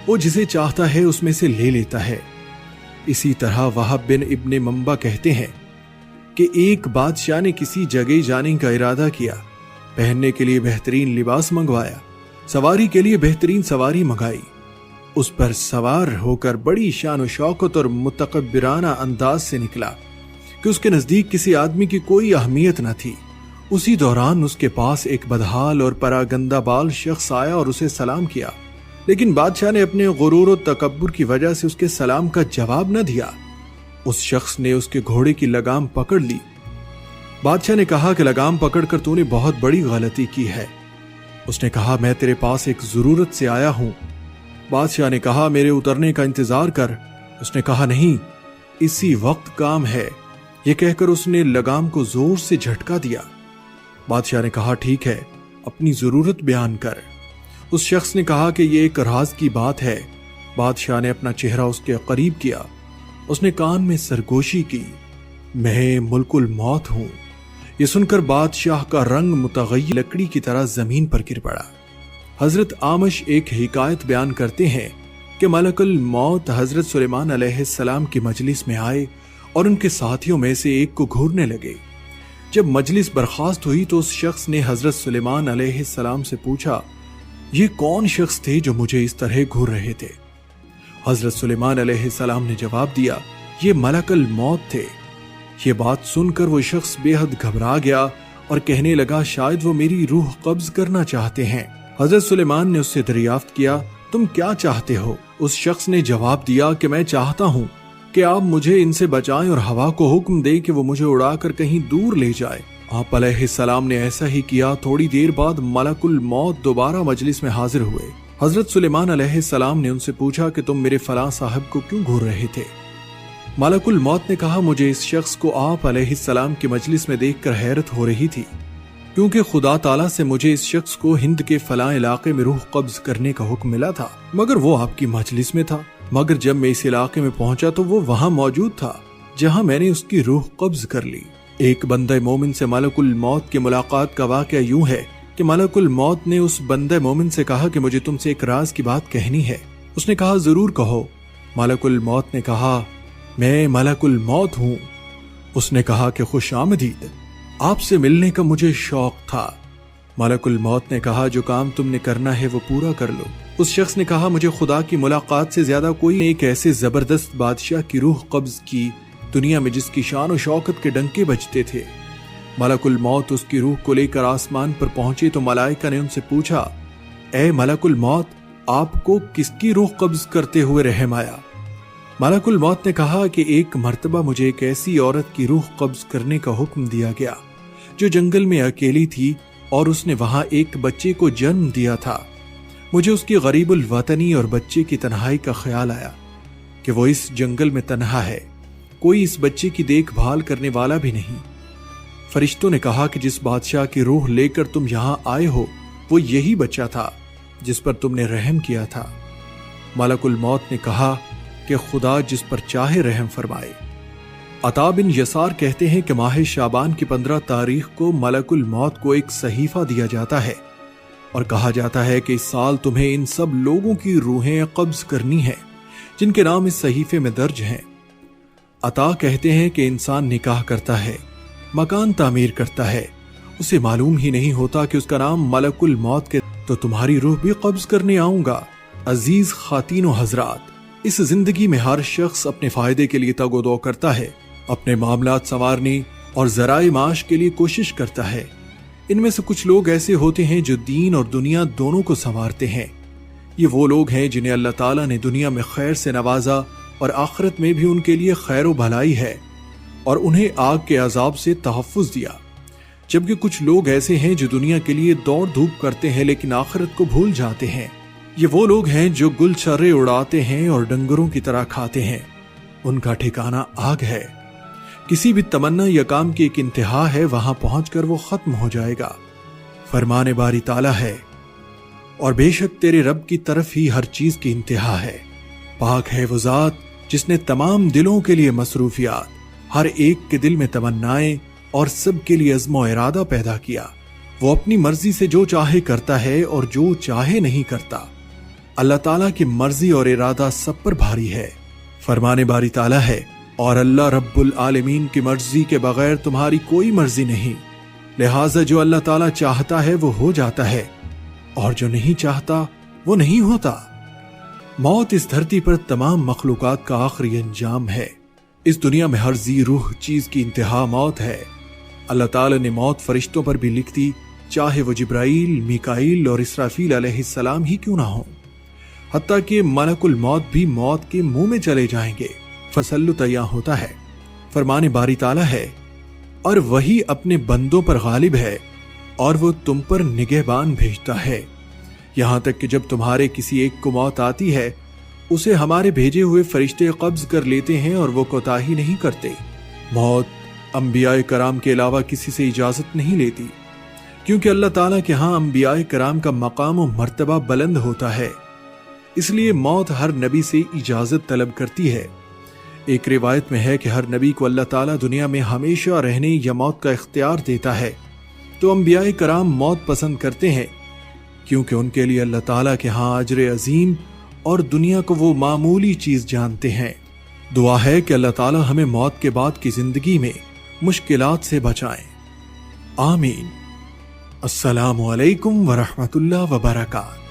وہ جسے چاہتا ہے اس میں سے لے لیتا ہے۔ اسی طرح وہب بن ابن منبع کہتے ہیں کہ ایک بادشاہ نے کسی جگہ جانے کا ارادہ کیا، پہننے کے لیے بہترین لباس منگوایا، سواری کے لیے بہترین سواری منگائی، اس پر سوار ہو کر بڑی شان و شوکت اور متکبرانہ انداز سے نکلا کہ اس کے نزدیک کسی آدمی کی کوئی اہمیت نہ تھی۔ اسی دوران اس کے پاس ایک بدحال اور پراگندہ بال شخص آیا اور اسے سلام کیا، لیکن بادشاہ نے اپنے غرور و تکبر کی وجہ سے اس کے سلام کا جواب نہ دیا۔ اس شخص نے اس کے گھوڑے کی لگام پکڑ لی۔ بادشاہ نے کہا کہ لگام پکڑ کر تو نے بہت بڑی غلطی کی ہے۔ اس نے کہا میں تیرے پاس ایک ضرورت سے آیا ہوں۔ بادشاہ نے کہا میرے اترنے کا انتظار کر۔ اس نے کہا نہیں، اسی وقت کام ہے۔ یہ کہہ کر اس نے لگام کو زور سے جھٹکا دیا۔ بادشاہ نے کہا ٹھیک ہے، اپنی ضرورت بیان کر۔ اس شخص نے کہا کہ یہ ایک راز کی بات ہے۔ بادشاہ نے اپنا چہرہ اس کے قریب کیا۔ اس نے کان میں سرگوشی کی، میں ملک الموت ہوں۔ یہ سن کر بادشاہ کا رنگ متغیر لکڑی کی طرح زمین پر گر پڑا۔ حضرت آمش ایک حکایت بیان کرتے ہیں کہ ملک الموت حضرت سلیمان علیہ السلام کی مجلس میں آئے اور ان کے ساتھیوں میں سے ایک کو گھورنے لگے۔ جب مجلس برخاست ہوئی تو اس شخص نے حضرت سلیمان علیہ السلام سے پوچھا یہ کون شخص تھے جو مجھے اس طرح گھور رہے تھے؟ حضرت سلیمان علیہ السلام نے جواب دیا یہ ملک الموت تھے۔ یہ بات سن کر وہ شخص بے حد گھبرا گیا اور کہنے لگا شاید وہ میری روح قبض کرنا چاہتے ہیں۔ حضرت سلیمان نے اس سے دریافت کیا تم کیا چاہتے ہو؟ اس شخص نے جواب دیا کہ میں چاہتا ہوں کہ آپ مجھے ان سے بچائیں اور ہوا کو حکم دیں کہ وہ مجھے اڑا کر کہیں دور لے جائے۔ آپ علیہ السلام نے ایسا ہی کیا۔ تھوڑی دیر بعد ملک الموت دوبارہ مجلس میں حاضر ہوئے۔ حضرت سلیمان علیہ السلام نے ان سے پوچھا کہ تم میرے فلاں صاحب کو کیوں گھور رہے تھے؟ ملک الموت نے کہا مجھے اس شخص کو آپ علیہ السلام کی مجلس میں دیکھ کر حیرت ہو رہی تھی، کیونکہ خدا تعالیٰ سے مجھے اس شخص کو ہند کے فلاں علاقے میں روح قبض کرنے کا حکم ملا تھا، مگر وہ آپ کی مجلس میں تھا۔ مگر جب میں اس علاقے میں پہنچا تو وہ وہاں موجود تھا جہاں میں نے اس کی روح قبض کر لی۔ ایک بندہ مومن سے ملک الموت کی ملاقات کا واقعہ یوں ہے کہ ملک الموت نے اس بندہ مومن سے کہا کہ مجھے تم سے ایک راز کی بات کہنی ہے۔ اس نے کہا ضرور کہو۔ ملک الموت نے کہا میں ملک الموت ہوں۔ اس نے کہا کہ خوش آمدید، آپ سے ملنے کا مجھے شوق تھا۔ ملک الموت نے کہا جو کام تم نے کرنا ہے وہ پورا کر لو۔ اس شخص نے کہا مجھے خدا کی ملاقات سے زیادہ کوئی ایک ایسے زبردست بادشاہ کی روح قبض کی دنیا میں جس کی شان و شوکت کے ڈنکے بجتے تھے۔ ملک الموت اس کی روح کو لے کر آسمان پر پہنچے تو ملائکہ نے ان سے پوچھا اے ملک الموت آپ کو کس کی روح قبض کرتے ہوئے رحم آیا؟ ملک الموت نے کہا کہ ایک مرتبہ مجھے ایک ایسی عورت کی روح قبض کرنے کا حکم دیا گیا جو جنگل میں اکیلی تھی اور اس نے وہاں ایک بچے کو جنم دیا تھا۔ مجھے اس کی غریب الوطنی اور بچے کی تنہائی کا خیال آیا کہ وہ اس جنگل میں تنہا ہے، کوئی اس بچے کی دیکھ بھال کرنے والا بھی نہیں۔ فرشتوں نے کہا کہ جس بادشاہ کی روح لے کر تم یہاں آئے ہو وہ یہی بچہ تھا جس پر تم نے رحم کیا تھا۔ ملک الموت نے کہا کہ خدا جس پر چاہے رحم فرمائے۔ عطا بن یسار کہتے ہیں کہ ماہ شعبان کی 15 تاریخ کو ملک الموت کو ایک صحیفہ دیا جاتا ہے اور کہا جاتا ہے کہ اس سال تمہیں ان سب لوگوں کی روحیں قبض کرنی ہیں جن کے نام اس صحیفے میں درج ہیں۔ عطا کہتے ہیں کہ انسان نکاح کرتا ہے، مکان تعمیر کرتا ہے، اسے معلوم ہی نہیں ہوتا کہ اس کا نام ملک الموت کے تو تمہاری روح بھی قبض کرنے آؤں گا۔ عزیز خواتین و حضرات، اس زندگی میں ہر شخص اپنے فائدے کے لیے تگ و دو کرتا ہے، اپنے معاملات سنوارنے اور ذرائع معاش کے لیے کوشش کرتا ہے۔ ان میں سے کچھ لوگ ایسے ہوتے ہیں جو دین اور دنیا دونوں کو سنوارتے ہیں۔ یہ وہ لوگ ہیں جنہیں اللہ تعالیٰ نے دنیا میں خیر سے نوازا اور آخرت میں بھی ان کے لیے خیر و بھلائی ہے اور انہیں آگ کے عذاب سے تحفظ دیا، جبکہ کچھ لوگ ایسے ہیں جو دنیا کے لیے دوڑ دھوپ کرتے ہیں لیکن آخرت کو بھول جاتے ہیں۔ یہ وہ لوگ ہیں جو گل چھرے اڑاتے ہیں اور ڈنگروں کی طرح کھاتے ہیں، ان کا ٹھکانہ آگ ہے۔ کسی بھی تمنا یا کام کی ایک انتہا ہے، وہاں پہنچ کر وہ ختم ہو جائے گا۔ فرمان باری تعالیٰ ہے اور بے شک تیرے رب کی طرف ہی ہر چیز کی انتہا ہے۔ پاک ہے وہ ذات جس نے تمام دلوں کے لیے مصروفیات، ہر ایک کے دل میں تمنائیں اور سب کے لیے عزم و ارادہ پیدا کیا۔ وہ اپنی مرضی سے جو چاہے کرتا ہے اور جو چاہے نہیں کرتا۔ اللہ تعالیٰ کی مرضی اور ارادہ سب پر بھاری ہے۔ فرمانے باری تعالیٰ ہے، اور اللہ رب العالمین کی مرضی کے بغیر تمہاری کوئی مرضی نہیں، لہٰذا جو اللہ تعالیٰ چاہتا ہے وہ ہو جاتا ہے، اور جو نہیں چاہتا وہ نہیں ہوتا۔ موت اس دھرتی پر تمام مخلوقات کا آخری انجام ہے۔ اس دنیا میں ہر ذی روح چیز کی انتہا موت ہے۔ اللہ تعالیٰ نے موت فرشتوں پر بھی لکھ دی، چاہے وہ جبرائیل، میکائیل اور اسرافیل علیہ السلام ہی کیوں نہ ہوں، حتیٰ کہ ملک الموت بھی موت کے منہ میں چلے جائیں گے۔ فسلط عیاں ہوتا ہے۔ فرمانے باری تعالیٰ ہے، اور وہی اپنے بندوں پر غالب ہے، اور وہ تم پر نگہبان بھیجتا ہے، یہاں تک کہ جب تمہارے کسی ایک کو موت آتی ہے اسے ہمارے بھیجے ہوئے فرشتے قبض کر لیتے ہیں، اور وہ کوتاہی نہیں کرتے۔ موت انبیاء کرام کے علاوہ کسی سے اجازت نہیں لیتی، کیونکہ اللہ تعالیٰ کے ہاں انبیاء کرام کا مقام و مرتبہ بلند ہوتا ہے، اس لیے موت ہر نبی سے اجازت طلب کرتی ہے۔ ایک روایت میں ہے کہ ہر نبی کو اللہ تعالیٰ دنیا میں ہمیشہ رہنے یا موت کا اختیار دیتا ہے، تو انبیاء کرام موت پسند کرتے ہیں، کیونکہ ان کے لیے اللہ تعالیٰ کے ہاں اجر عظیم اور دنیا کو وہ معمولی چیز جانتے ہیں۔ دعا ہے کہ اللہ تعالیٰ ہمیں موت کے بعد کی زندگی میں مشکلات سے بچائیں، آمین۔ السلام علیکم ورحمۃ اللہ وبرکاتہ۔